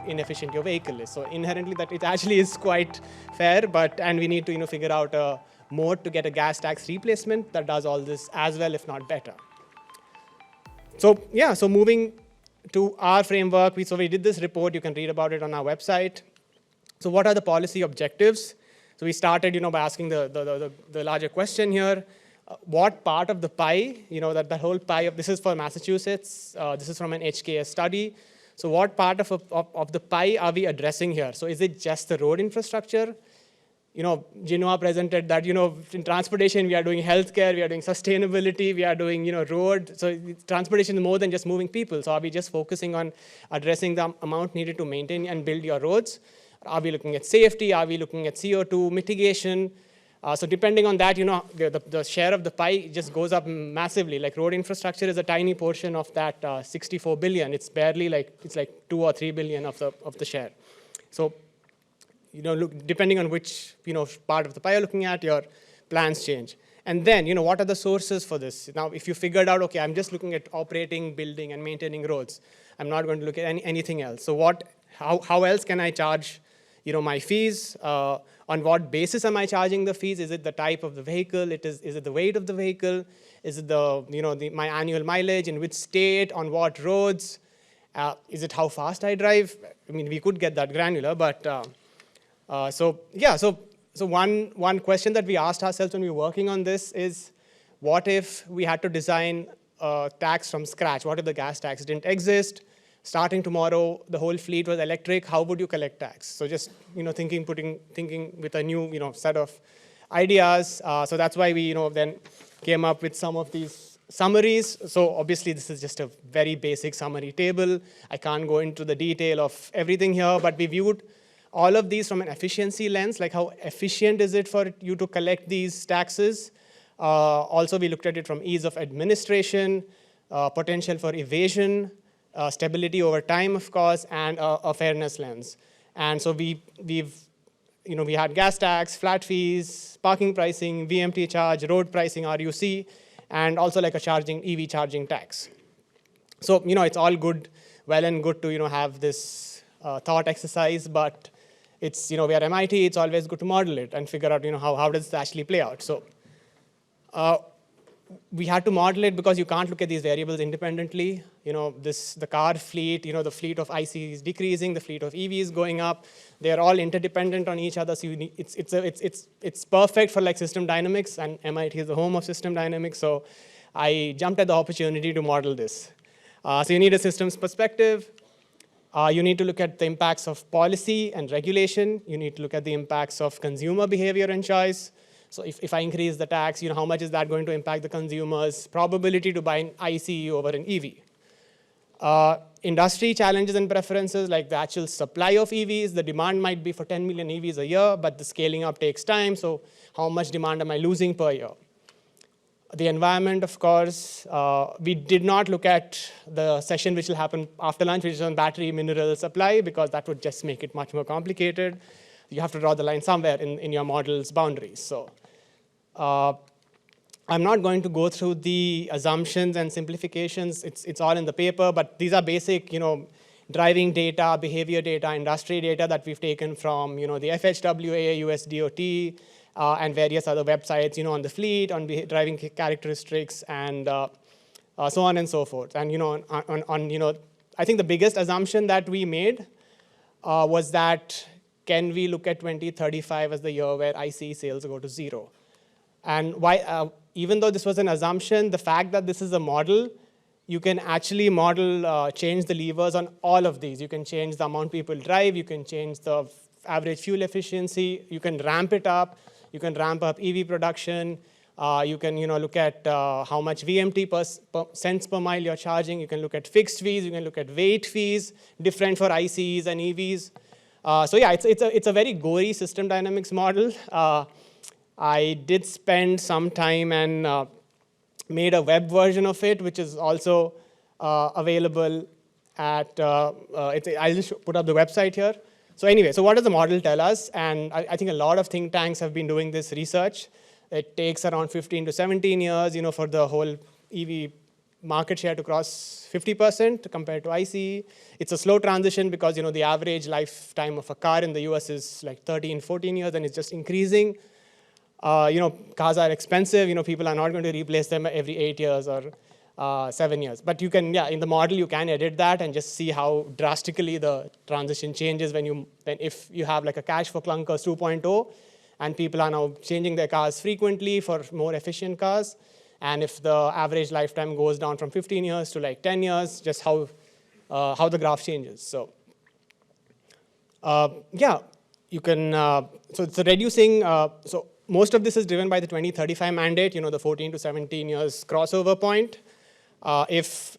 inefficient your vehicle is. So inherently that it actually is quite fair, and we need to figure out a mode to get a gas tax replacement that does all this as well, if not better. So yeah, so moving to our framework, we did this report. You can read about it on our website. So what are the policy objectives? So we started, by asking the larger question here. What part of the pie, that the whole pie of, this is for Massachusetts, this is from an HKS study. So what part of the pie are we addressing here? So is it just the road infrastructure? Jinhua presented that, in transportation, we are doing healthcare, we are doing sustainability, we are doing, road. So transportation is more than just moving people. So are we just focusing on addressing the amount needed to maintain and build your roads? Are we looking at safety? Are we looking at CO2 mitigation? So depending on that, the share of the pie just goes up massively. Like road infrastructure is a tiny portion of that 64 billion. It's barely it's like 2 or 3 billion of the share. So, depending on which part of the pie you're looking at, your plans change. And then, what are the sources for this? Now, if you figured out, okay, I'm just looking at operating, building, and maintaining roads. I'm not going to look at anything else. So how else can I charge my fees? On what basis am I charging the fees? Is it the type of the vehicle? Is it the weight of the vehicle? Is it my annual mileage? In which state? On what roads? Is it how fast I drive? I mean, we could get that granular, but so one question that we asked ourselves when we were working on this is, what if we had to design a tax from scratch? What if the gas tax didn't exist? Starting tomorrow, the whole fleet was electric. How would you collect tax? So just thinking with a new set of ideas. So that's why we then came up with some of these summaries. So obviously this is just a very basic summary table. I can't go into the detail of everything here, but we viewed all of these from an efficiency lens, like how efficient is it for you to collect these taxes. Also, we looked at it from ease of administration, potential for evasion, stability over time, of course, and a fairness lens. And so we had gas tax, flat fees, parking pricing, VMT charge, road pricing, RUC, and also like a EV charging tax. So it's all good, well and good to have this thought exercise, but it's we are MIT. It's always good to model it and figure out how does this actually play out. So we had to model it because you can't look at these variables independently. The car fleet, the fleet of IC is decreasing, the fleet of EV is going up. They are all interdependent on each other. So it's perfect for like system dynamics, and MIT is the home of system dynamics. So I jumped at the opportunity to model this. So you need a systems perspective. You need to look at the impacts of policy and regulation. You need to look at the impacts of consumer behavior and choice. So if I increase the tax, how much is that going to impact the consumer's probability to buy an ICE over an EV? Industry challenges and preferences, like the actual supply of EVs. The demand might be for 10 million EVs a year, but the scaling up takes time. So how much demand am I losing per year? The environment, of course. We did not look at the session which will happen after lunch, which is on battery mineral supply, because that would just make it much more complicated. You have to draw the line somewhere in your model's boundaries. So I'm not going to go through the assumptions and simplifications. It's all in the paper, but these are basic, driving data, behavior data, industry data that we've taken from, the FHWA, US DOT, and various other websites, on the fleet, on driving characteristics, and so on and so forth. And, I think the biggest assumption that we made was that, can we look at 2035 as the year where ICE sales go to zero? And why, even though this was an assumption, the fact that this is a model, you can actually change the levers on all of these. You can change the amount people drive. You can change the average fuel efficiency. You can ramp it up. You can ramp up EV production. You can look at how much VMT cents per mile you're charging. You can look at fixed fees. You can look at weight fees, different for ICEs and EVs. So yeah, it's a very gory system dynamics model. I did spend some time and made a web version of it, which is also available at, I'll just put up the website here. So anyway, so what does the model tell us? And I think a lot of think tanks have been doing this research. It takes around 15 to 17 years, for the whole EV market share to cross 50% compared to ICE. It's a slow transition because the average lifetime of a car in the US is like 13, 14 years, and it's just increasing. Cars are expensive. People are not going to replace them every 8 years or 7 years. But you can, in the model, you can edit that and just see how drastically the transition changes if you have like a cash for clunkers 2.0, and people are now changing their cars frequently for more efficient cars. And if the average lifetime goes down from 15 years to like 10 years, just how the graph changes. So you can, so it's reducing, so most of this is driven by the 2035 mandate, the 14 to 17 years crossover point. If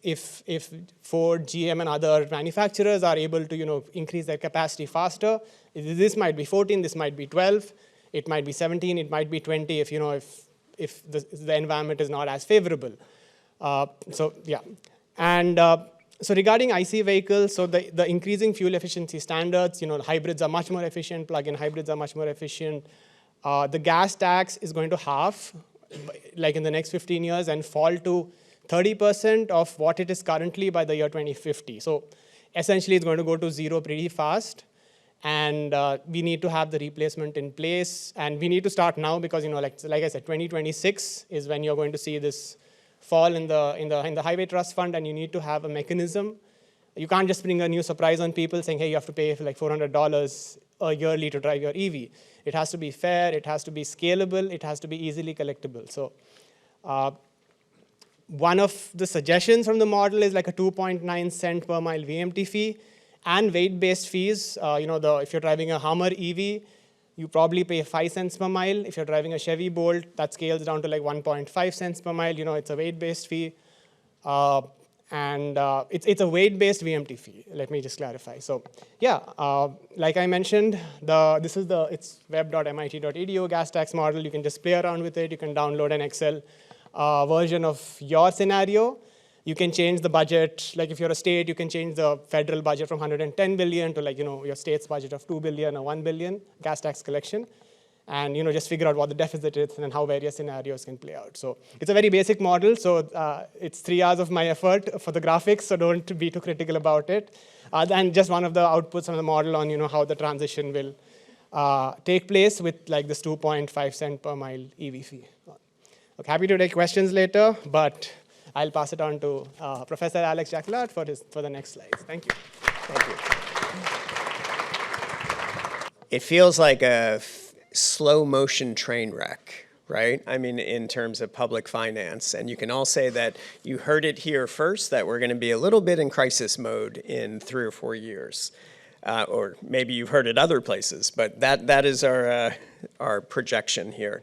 Ford, GM, and other manufacturers are able to, increase their capacity faster, this might be 14, this might be 12, it might be 17, it might be 20 if the environment is not as favorable. So regarding IC vehicles, so the increasing fuel efficiency standards, hybrids are much more efficient, plug-in hybrids are much more efficient. The gas tax is going to halve, like in the next 15 years, and fall to 30% of what it is currently by the year 2050. So essentially, it's going to go to zero pretty fast. And we need to have the replacement in place. And we need to start now because, like I said, 2026 is when you're going to see this fall in the highway trust fund, and you need to have a mechanism. You can't just bring a new surprise on people saying, hey, you have to pay for like $400 yearly to drive your EV. It has to be fair, it has to be scalable, it has to be easily collectible. So one of the suggestions from the model is like a 2.9 cent per mile VMT fee and weight-based fees. If you're driving a Hummer EV, you probably pay 5 cents per mile. If you're driving a Chevy Bolt, that scales down to like 1.5 cents per mile. It's a weight-based fee. It's a weight-based VMT fee. Let me just clarify. So like I mentioned, it's web.mit.edu gas tax model. You can just play around with it. You can download an Excel version of your scenario. You can change the budget. Like if you're a state, you can change the federal budget from 110 billion to like, your state's budget of 2 billion or 1 billion gas tax collection. And just figure out what the deficit is and how various scenarios can play out. So it's a very basic model. So it's 3 hours of my effort for the graphics, so don't be too critical about it. And just one of the outputs from the model on how the transition will take place with like this 2.5 cent per mile EV fee. Okay, happy to take questions later, but I'll pass it on to Professor Alex Jacquillat for the next slides. Thank you. Thank you. It feels like a slow motion train wreck, right? I mean, in terms of public finance. And you can all say that you heard it here first, that we're going to be a little bit in crisis mode in 3 or 4 years. Or maybe you've heard it other places, but that is our projection here.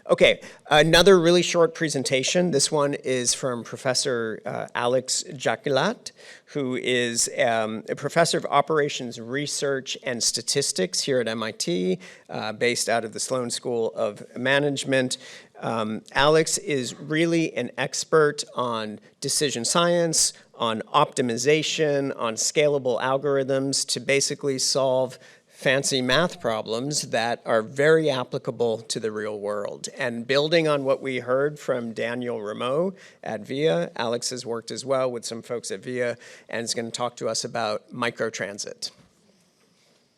Okay, another really short presentation. This one is from Professor Alex Jacquillat, who is a professor of operations research and statistics here at MIT, based out of the Sloan School of Management. Alex is really an expert on decision science, on optimization, on scalable algorithms to basically solve fancy math problems that are very applicable to the real world. And building on what we heard from Daniel Rameau at VIA, Alex has worked as well with some folks at VIA and is going to talk to us about microtransit.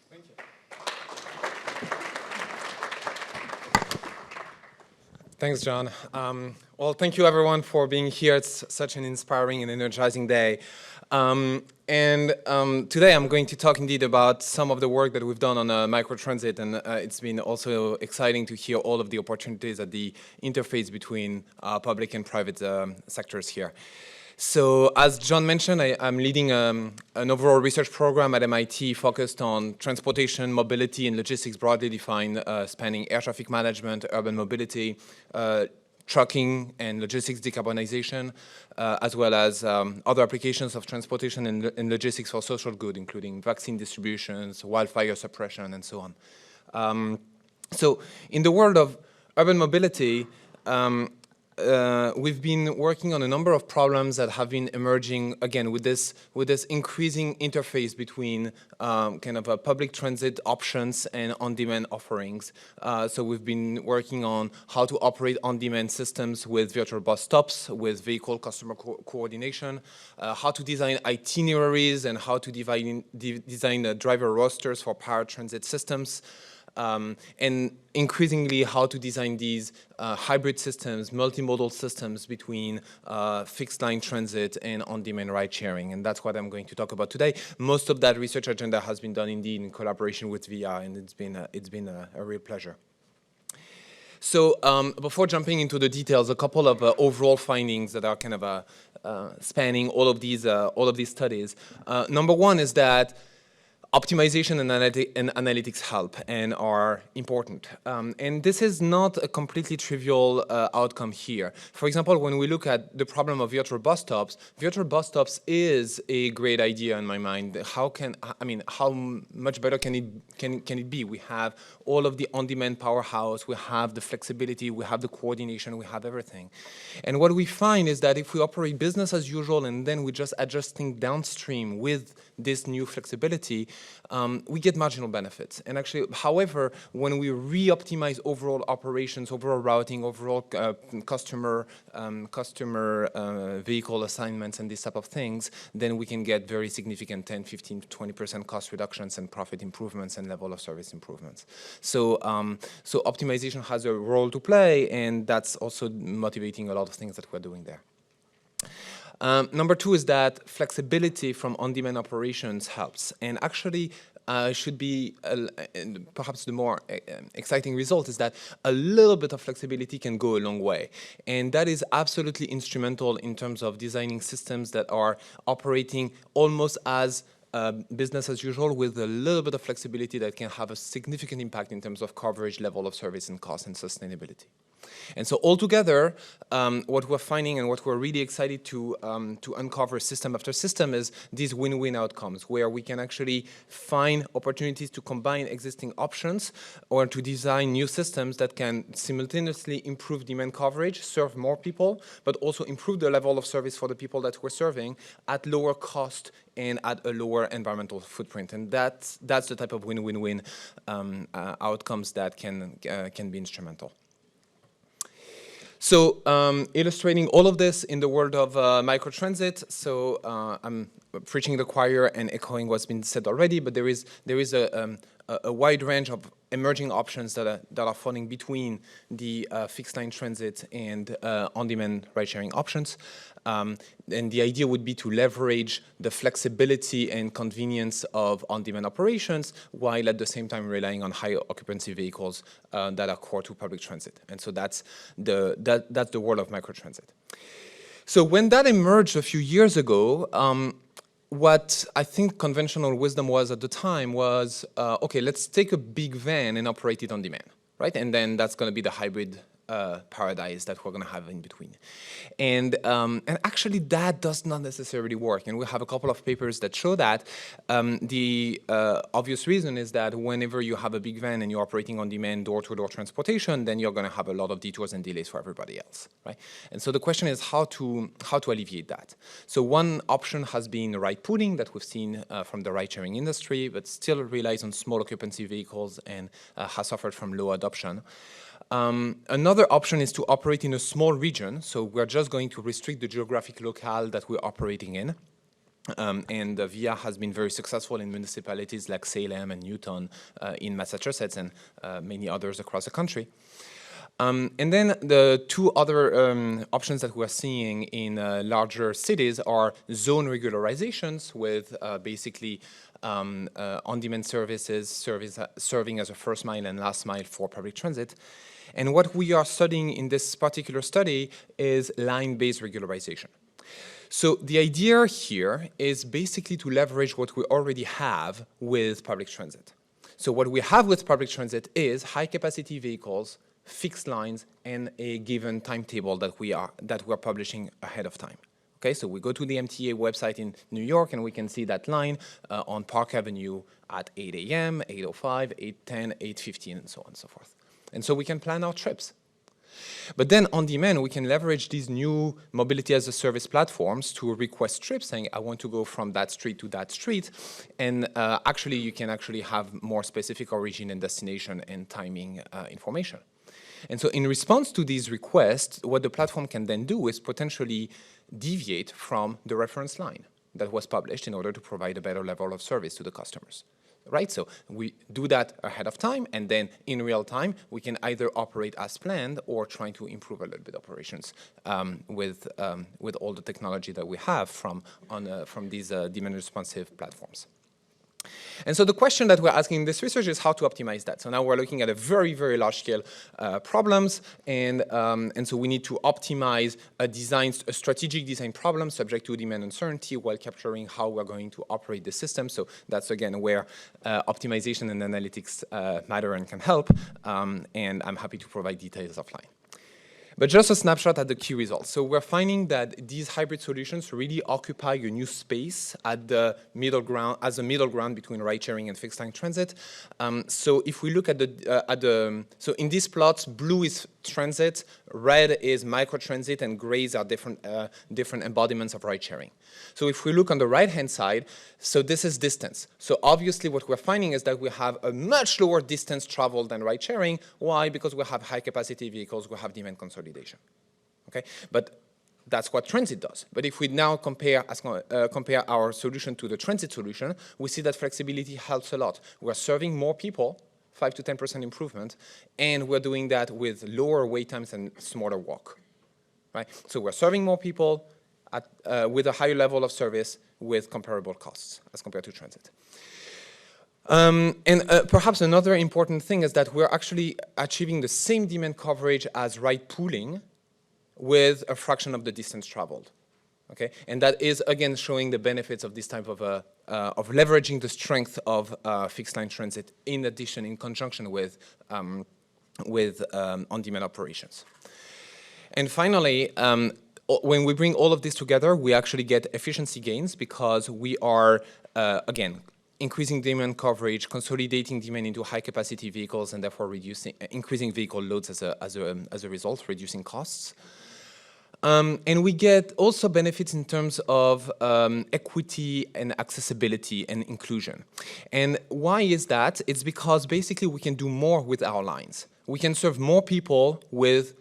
Thank you. Thanks, John. Well, thank you everyone for being here. It's such an inspiring and energizing day. Today I'm going to talk indeed about some of the work that we've done on microtransit, and it's been also exciting to hear all of the opportunities at the interface between public and private sectors here. So as John mentioned, I'm leading an overall research program at MIT focused on transportation, mobility, and logistics broadly defined, spanning air traffic management, urban mobility, trucking and logistics decarbonization, as well as other applications of transportation and logistics for social good, including vaccine distributions, wildfire suppression, and so on. So in the world of urban mobility, we've been working on a number of problems that have been emerging, again, with this increasing interface between kind of public transit options and on-demand offerings. So we've been working on how to operate on-demand systems with virtual bus stops, with vehicle customer coordination, how to design itineraries and how to design driver rosters for paratransit systems. And increasingly how to design these hybrid systems, multimodal systems between fixed line transit and on-demand ride sharing. And that's what I'm going to talk about today. Most of that research agenda has been done indeed in collaboration with VIA, and it's been a real pleasure. So before jumping into the details, a couple of overall findings that are kind of spanning all of these studies. Number one is that optimization and analytics help and are important. And this is not a completely trivial outcome here. For example, when we look at the problem of virtual bus stops is a great idea in my mind. How much better can it be? We have all of the on-demand powerhouse, we have the flexibility, we have the coordination, we have everything. And what we find is that if we operate business as usual and then we just adjusting downstream with this new flexibility, we get marginal benefits. And actually, however, when we re-optimize overall operations, overall routing, overall customer vehicle assignments and these type of things, then we can get very significant 10, 15, 20% cost reductions and profit improvements and level of service improvements. So optimization has a role to play, and that's also motivating a lot of things that we're doing there. Number two is that flexibility from on-demand operations helps, and actually should be perhaps the more exciting result is that a little bit of flexibility can go a long way, and that is absolutely instrumental in terms of designing systems that are operating almost as business as usual with a little bit of flexibility that can have a significant impact in terms of coverage, level of service, and cost and sustainability. And so altogether, what we're finding and what we're really excited to uncover system after system is these win-win outcomes where we can actually find opportunities to combine existing options or to design new systems that can simultaneously improve demand coverage, serve more people, but also improve the level of service for the people that we're serving at lower cost and at a lower environmental footprint. And that's the type of win-win-win outcomes that can be instrumental. So illustrating all of this in the world of microtransit, so I'm preaching the choir and echoing what's been said already, but there is a wide range of emerging options that are falling between the fixed line transit and on-demand ride-sharing options. And the idea would be to leverage the flexibility and convenience of on-demand operations while at the same time relying on high occupancy vehicles that are core to public transit. And so that's the world of microtransit. So when that emerged a few years ago, what I think conventional wisdom was at the time was, okay, let's take a big van and operate it on demand, right? And then that's going to be the hybrid paradise that we're going to have in between. And actually that does not necessarily work. And we have a couple of papers that show that. The obvious reason is that whenever you have a big van and you're operating on demand door-to-door transportation, then you're going to have a lot of detours and delays for everybody else, right? And so the question is how to alleviate that. So one option has been ride pooling that we've seen from the ride-sharing industry, but still relies on small occupancy vehicles and has suffered from low adoption. Another option is to operate in a small region. So we're just going to restrict the geographic locale that we're operating in. And VIA has been very successful in municipalities like Salem and Newton in Massachusetts and many others across the country. And then the two other options that we're seeing in larger cities are zone regularizations with basically on-demand services serving as a first mile and last mile for public transit. And what we are studying in this particular study is line-based regularization. So the idea here is basically to leverage what we already have with public transit. So what we have with public transit is high-capacity vehicles, fixed lines, and a given timetable that we're publishing ahead of time. Okay, so we go to the MTA website in New York and we can see that line on Park Avenue at 8 a.m., 8:05, 8:10, 8:15, and so on and so forth. And so we can plan our trips. But then on demand, we can leverage these new mobility as a service platforms to request trips saying, I want to go from that street to that street. And actually, you can actually have more specific origin and destination and timing information. And so in response to these requests, what the platform can then do is potentially deviate from the reference line that was published in order to provide a better level of service to the customers. Right, so we do that ahead of time, and then in real time, we can either operate as planned or trying to improve a little bit operations with all the technology that we have from these demand responsive platforms. And so the question that we're asking in this research is how to optimize that. So now we're looking at a very, very large scale problems, and so we need to optimize a strategic design problem subject to demand uncertainty while capturing how we're going to operate the system. So that's again where optimization and analytics matter and can help, and I'm happy to provide details offline. But just a snapshot at the key results. So we're finding that these hybrid solutions really occupy a new space at the middle ground, as a middle ground between ride-sharing and fixed-line transit. So if we look at so in these plots, blue is transit, red is microtransit, and grays are different embodiments of ride-sharing. So if we look on the right-hand side, so this is distance. So obviously what we're finding is that we have a much lower distance traveled than ride-sharing. Why? Because we have high-capacity vehicles, we have demand consolidation. Okay, but that's what transit does. But if we now compare our solution to the transit solution, we see that flexibility helps a lot. We're serving more people, 5 to 10% improvement, and we're doing that with lower wait times and smaller walk. Right? So we're serving more people with a higher level of service with comparable costs as compared to transit. Perhaps another important thing is that we're actually achieving the same demand coverage as ride pooling with a fraction of the distance traveled. Okay, and that is again showing the benefits of this type of leveraging the strength of fixed line transit in addition, in conjunction with on-demand operations. And finally, when we bring all of this together, we actually get efficiency gains because we are again increasing demand coverage, consolidating demand into high-capacity vehicles, and therefore increasing vehicle loads as a result, reducing costs. And we get also benefits in terms of equity and accessibility and inclusion. And why is that? It's because basically we can do more with our lines. We can serve more people with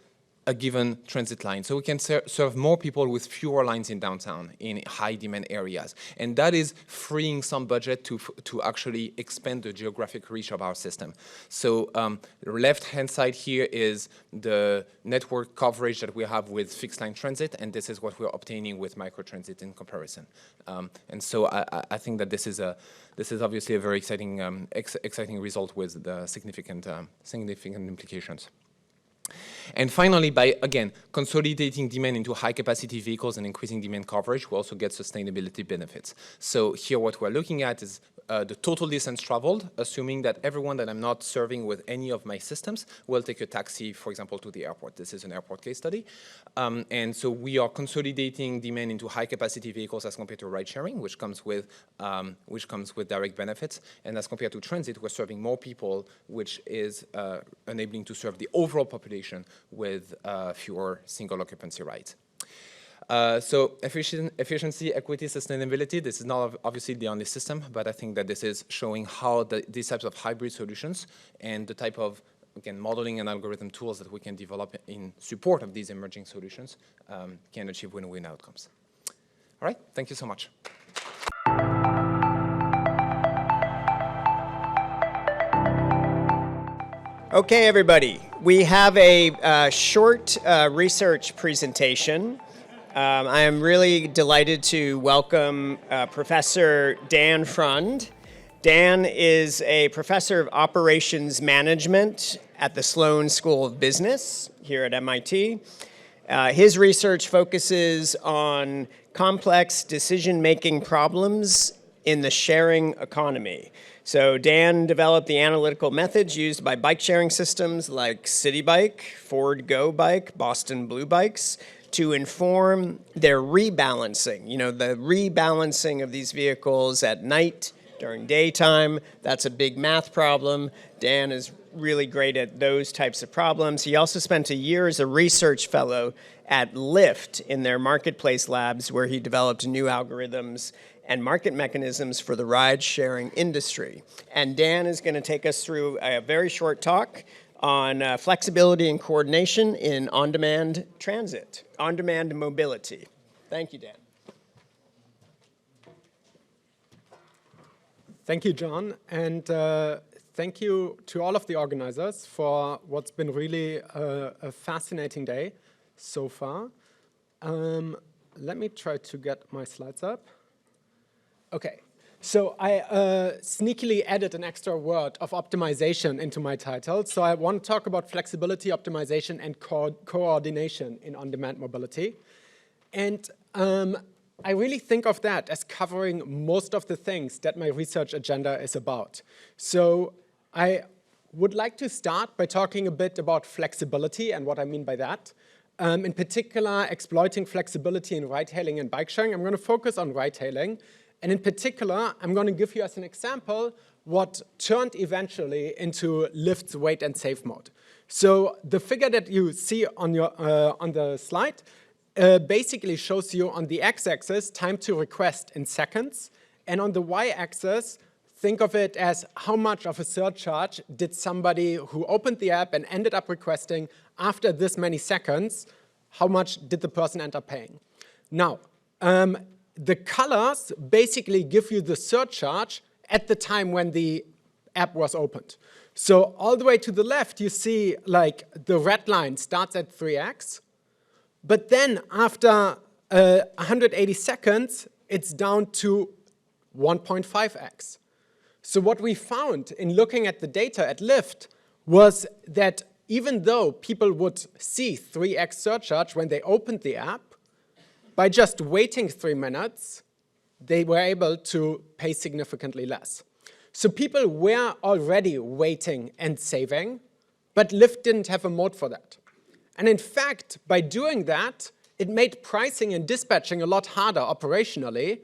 a given transit line. So we can serve more people with fewer lines in downtown, in high demand areas. And that is freeing some budget to actually expand the geographic reach of our system. So the left-hand side here is the network coverage that we have with fixed line transit, and this is what we're obtaining with microtransit in comparison. And so I think that this is obviously a very exciting exciting result with the significant implications. And finally, by, again, consolidating demand into high-capacity vehicles and increasing demand coverage, we also get sustainability benefits. So here what we're looking at is the total distance traveled, assuming that everyone that I'm not serving with any of my systems will take a taxi, for example, to the airport. This is an airport case study. And so we are consolidating demand into high-capacity vehicles as compared to ride-sharing, which comes with direct benefits. And as compared to transit, we're serving more people, which is enabling to serve the overall population with fewer single occupancy rides. So efficiency, equity, sustainability, this is not obviously the only system, but I think that this is showing how these types of hybrid solutions and the type of, again, modeling and algorithm tools that we can develop in support of these emerging solutions can achieve win-win outcomes. All right, thank you so much. Okay, everybody, we have a short research presentation. I am really delighted to welcome Professor Dan Freund. Dan is a professor of operations management at the Sloan School of Business here at MIT. His research focuses on complex decision-making problems in the sharing economy. So Dan developed the analytical methods used by bike-sharing systems like City Bike, Ford Go Bike, Boston Blue Bikes, to inform their rebalancing, the rebalancing of these vehicles at night during daytime. That's a big math problem. Dan is really great at those types of problems. He also spent a year as a research fellow at Lyft in their marketplace labs, where he developed new algorithms and market mechanisms for the ride-sharing industry. And Dan is going to take us through a very short talk on flexibility and coordination in on-demand transit, on-demand mobility. Thank you, Dan. Thank you, John, and thank you to all of the organizers for what's been really a fascinating day so far. Let me try to get my slides up. Okay, so I sneakily added an extra word of optimization into my title. So I want to talk about flexibility, optimization, and coordination in on-demand mobility. And I really think of that as covering most of the things that my research agenda is about. So I would like to start by talking a bit about flexibility and what I mean by that. In particular, exploiting flexibility in ride-hailing and bike-sharing. I'm going to focus on ride-hailing. And in particular, I'm going to give you as an example what turned eventually into Lyft's wait and save mode. So the figure that you see on the slide basically shows you on the x-axis time to request in seconds, and on the y-axis, think of it as how much of a surcharge did somebody who opened the app and ended up requesting after this many seconds, how much did the person end up paying? Now, the colors basically give you the surcharge at the time when the app was opened. So all the way to the left, you see like the red line starts at 3x, but then after 180 seconds, it's down to 1.5x. So what we found in looking at the data at Lyft was that even though people would see 3x surcharge when they opened the app, by just waiting 3 minutes, they were able to pay significantly less. So people were already waiting and saving, but Lyft didn't have a mode for that. And in fact, by doing that, it made pricing and dispatching a lot harder operationally,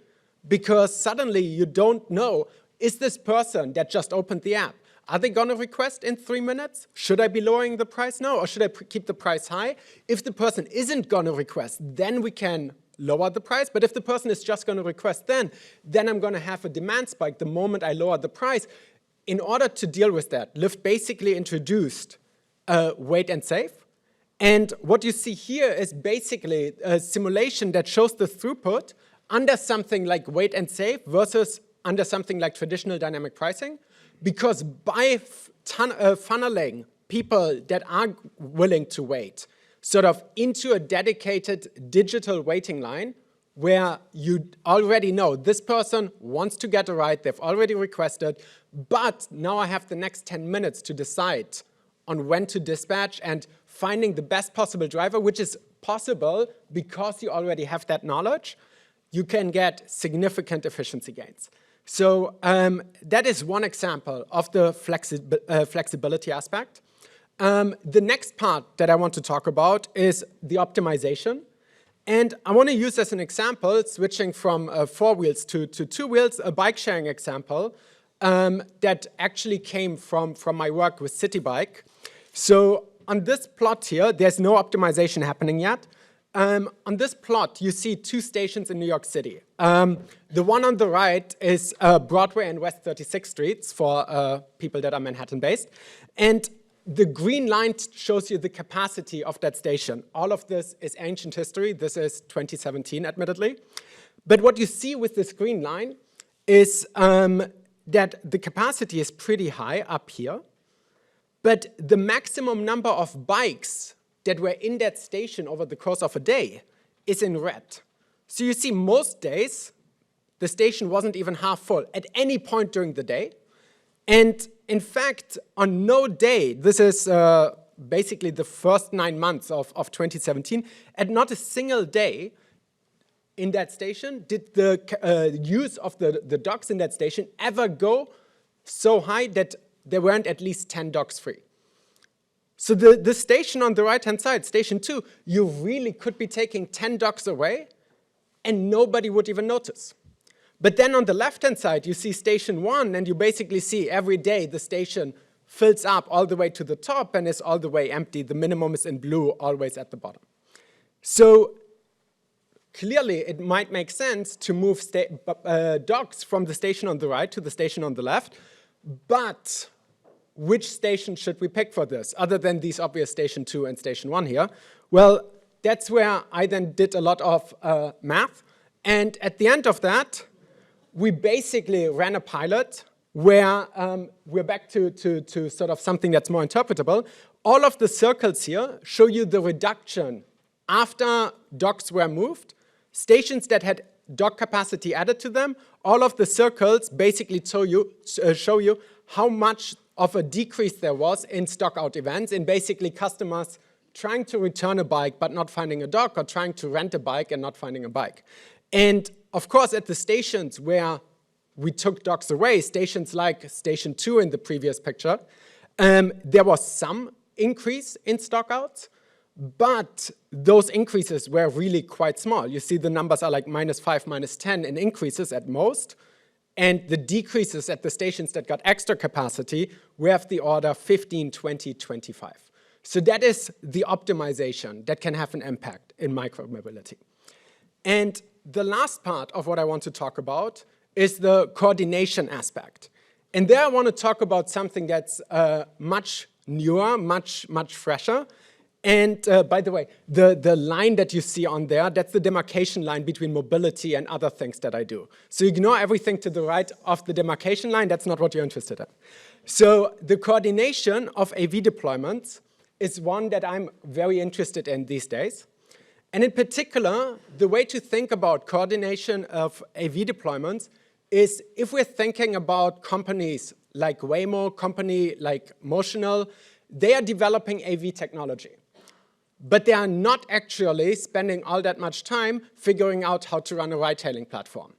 because suddenly you don't know, is this person that just opened the app, are they going to request in 3 minutes? Should I be lowering the price now, or should I keep the price high? If the person isn't going to request, then we can lower the price. But if the person is just going to request then I'm going to have a demand spike the moment I lower the price. In order to deal with that, Lyft basically introduced wait and save. And what you see here is basically a simulation that shows the throughput under something like wait and save versus under something like traditional dynamic pricing. Because by funneling people that are willing to wait sort of into a dedicated digital waiting line where you already know this person wants to get a ride, they've already requested, but now I have the next 10 minutes to decide on when to dispatch and finding the best possible driver, which is possible because you already have that knowledge, you can get significant efficiency gains. So that is one example of the flexibility aspect. The next part that I want to talk about is the optimization. And I want to use as an example, switching from 4 wheels to 2 wheels, a bike sharing example that actually came from my work with City Bike. So on this plot here, there's no optimization happening yet. On this plot, you see 2 stations in New York City. The one on the right is Broadway and West 36th Streets for people that are Manhattan-based. And the green line shows you the capacity of that station. All of this is ancient history. This is 2017, admittedly. But what you see with this green line is that the capacity is pretty high up here. But the maximum number of bikes that were in that station over the course of a day is in red. So you see most days, the station wasn't even half full at any point during the day. And in fact, on no day, this is basically the first 9 months of 2017, at not a single day in that station did the use of the docks in that station ever go so high that there weren't at least 10 docks free. So the station on the right-hand side, station 2, you really could be taking 10 docks away and nobody would even notice. But then on the left-hand side, you see station 1, and you basically see every day the station fills up all the way to the top and is all the way empty. The minimum is in blue, always at the bottom. So clearly, it might make sense to move docks from the station on the right to the station on the left, but which station should we pick for this, other than these obvious station 2 and station 1 here? Well, that's where I then did a lot of math, and at the end of that, we basically ran a pilot where we're back to sort of something that's more interpretable. All of the circles here show you the reduction after docks were moved. Stations that had dock capacity added to them, all of the circles basically show you how much of a decrease there was in stock out events, in basically customers trying to return a bike but not finding a dock, or trying to rent a bike and not finding a bike. And of course, at the stations where we took docks away, stations like station 2 in the previous picture, there was some increase in stock outs, but those increases were really quite small. You see the numbers are like -5, -10 in increases at most, and the decreases at the stations that got extra capacity were of the order 15, 20, 25. So that is the optimization that can have an impact in micromobility. And the last part of what I want to talk about is the coordination aspect. And there I want to talk about something that's much newer, much fresher. And by the way, the line that you see on there, that's the demarcation line between mobility and other things that I do. So ignore everything to the right of the demarcation line. That's not what you're interested in. So the coordination of AV deployments is one that I'm very interested in these days. And in particular, the way to think about coordination of AV deployments is if we're thinking about companies like Waymo, company like Motional, they are developing AV technology. But they are not actually spending all that much time figuring out how to run a ride-hailing platform.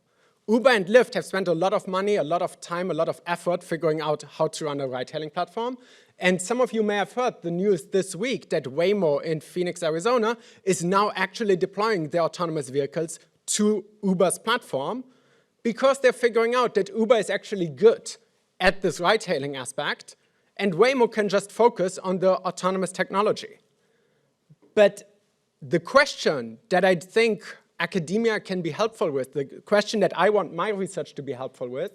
Uber and Lyft have spent a lot of money, a lot of time, a lot of effort figuring out how to run a ride-hailing platform. And some of you may have heard the news this week that Waymo in Phoenix, Arizona is now actually deploying their autonomous vehicles to Uber's platform because they're figuring out that Uber is actually good at this ride-hailing aspect, and Waymo can just focus on the autonomous technology. But the question that I think academia can be helpful with, the question that I want my research to be helpful with,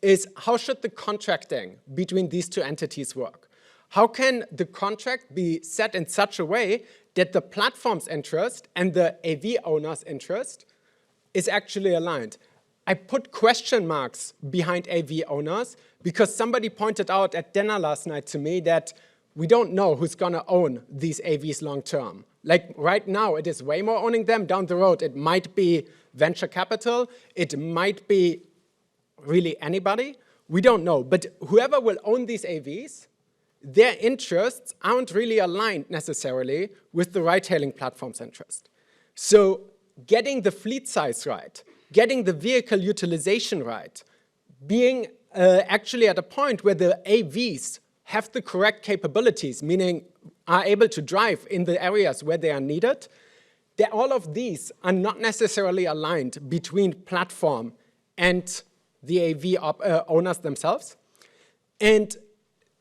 is how should the contracting between these two entities work? How can the contract be set in such a way that the platform's interest and the AV owner's interest is actually aligned? I put question marks behind AV owners because somebody pointed out at dinner last night to me that we don't know who's going to own these AVs long term. Like right now, it is Waymo owning them. Down the road, it might be venture capital. It might be really anybody. We don't know. But whoever will own these AVs, their interests aren't really aligned necessarily with the ride-hailing platform's interest. So getting the fleet size right, getting the vehicle utilization right, being actually at a point where the AVs have the correct capabilities, meaning are able to drive in the areas where they are needed, that all of these are not necessarily aligned between platform and the AV owners themselves. And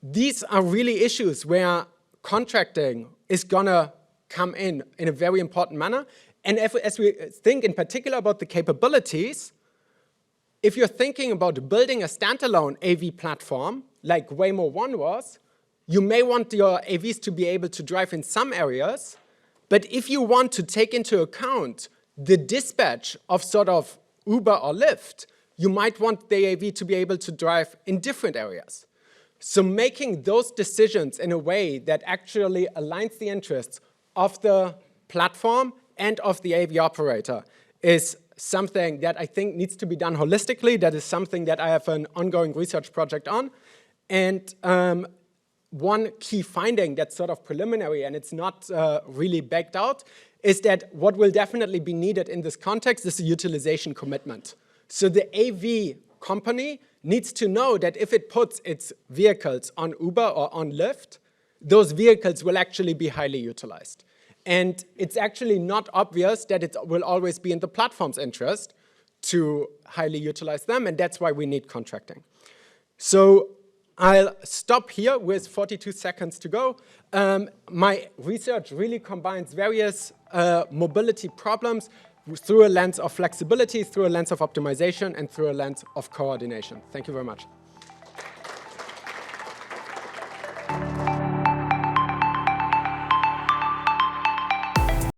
these are really issues where contracting is going to come in a very important manner. And as we think in particular about the capabilities, if you're thinking about building a standalone AV platform, like Waymo One was, you may want your AVs to be able to drive in some areas, but if you want to take into account the dispatch of sort of Uber or Lyft, you might want the AV to be able to drive in different areas. So making those decisions in a way that actually aligns the interests of the platform and of the AV operator is something that I think needs to be done holistically. That is something that I have an ongoing research project on. And one key finding that's sort of preliminary and it's not really baked out is that what will definitely be needed in this context is a utilization commitment. So the AV company needs to know that if it puts its vehicles on Uber or on Lyft, those vehicles will actually be highly utilized. And it's actually not obvious that it will always be in the platform's interest to highly utilize them, and that's why we need contracting. So I'll stop here with 42 seconds to go. My research really combines various mobility problems through a lens of flexibility, through a lens of optimization, and through a lens of coordination. Thank you very much.